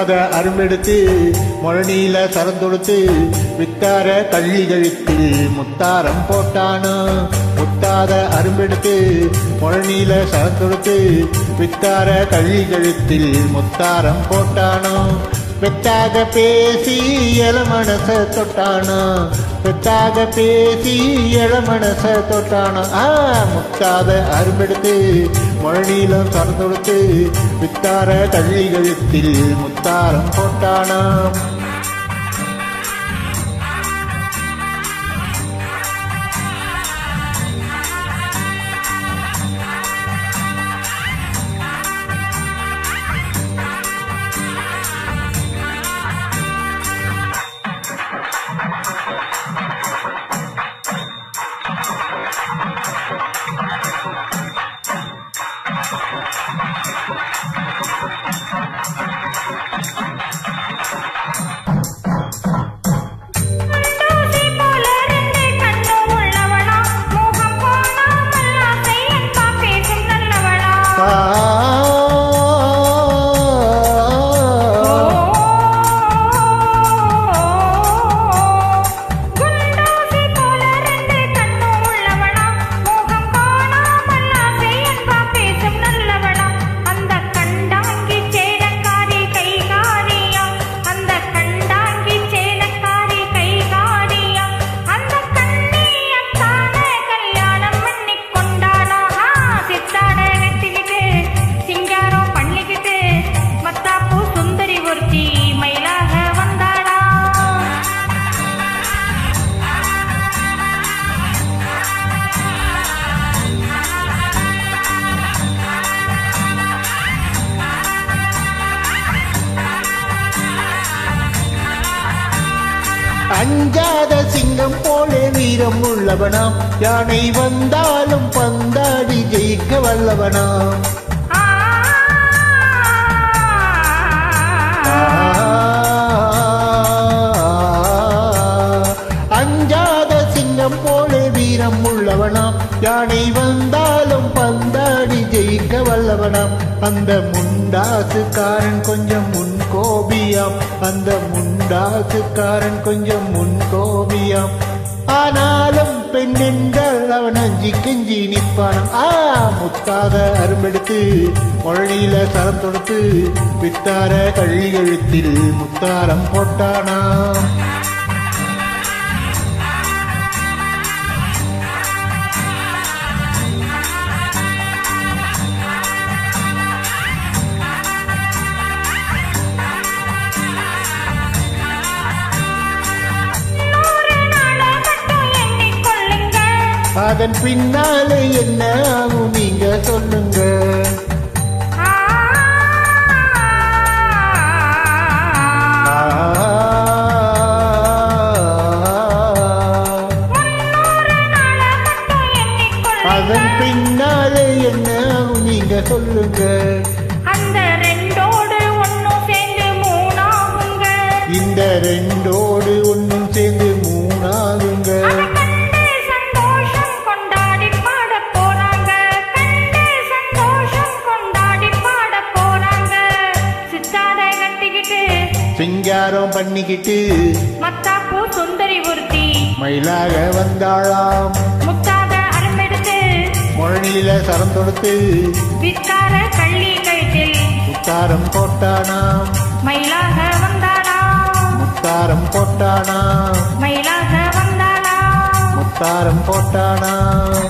முத்தாத அரும்பெடுத்து முழநீல சரந்தொடுத்து வித்தார கள்ளி கழுத்தில் முத்தாரம் போட்டானா முத்தாத அரும்பெடுத்து முழநீல சரந்தொடுத்து வித்தார கள்ளி கழுத்தில் முத்தாரம் போட்டானோ வெத்தாக பேசி எளமனச தொட்டானா வெத்தாக பேசி எளமனச தொட்டானா முத்தாத அரும்பெடுத்து முழநீலம் சரந்தொடுத்து வித்தார கள்ளி கழுத்தில் முத்தாரம் போட்டானா அஞ்சாத சிங்கம் போல வீரம் உள்ளவனாம் யானை வந்தாலும் பந்தாடி ஜெயிக்க வல்லவனாம் அஞ்சாத சிங்கம் போல வீரம் உள்ளவனாம் யானை வந்தாலும் பந்தாடி ஜெயிக்க வல்லவனாம் அந்த முண்டாசுக்காரன் கொஞ்சம் முன்கோபியாம் அந்த முண்டாசுக்காரன் கொஞ்சம் முன்கோபியாம் ஆனாலும் பெண் என்றால் அவன் அஞ்சி கெஞ்சி நிற்பானாம் முத்தாத அரும்பெடுத்து முழநீல சரம் தொடுத்து வித்தார கள்ளி கழுத்தில் முத்தாரம் போட்டானாம் அதன் பின்னாலே என்ன ஆகும் நீங்க சொல்லுங்க அதன் பின்னாலே என்ன ஆகும் நீங்க சொல்லுங்க அந்த ரெண்டோடு ஒன்னும் சேர்ந்து மூணாகுங்க இந்த ரெண்டோடு ஒன்னும் சேர்ந்து மூணாகுங்க சிங்காரம் பண்ணிக்கிட்டு மத்தாப்பூ சுந்தரி ஒருத்தி மயிலாக வந்தாளாம் முத்தாத அரும்பெடுத்து முழநீல சரம் தொடுத்து வித்தார கள்ளி கழுத்தில் முத்தாரம் போட்டானாம் மயிலாக வந்தாளாம் முத்தாரம் போட்டானாம் மயிலாக வந்தாளாம் முத்தாரம் போட்டானாம்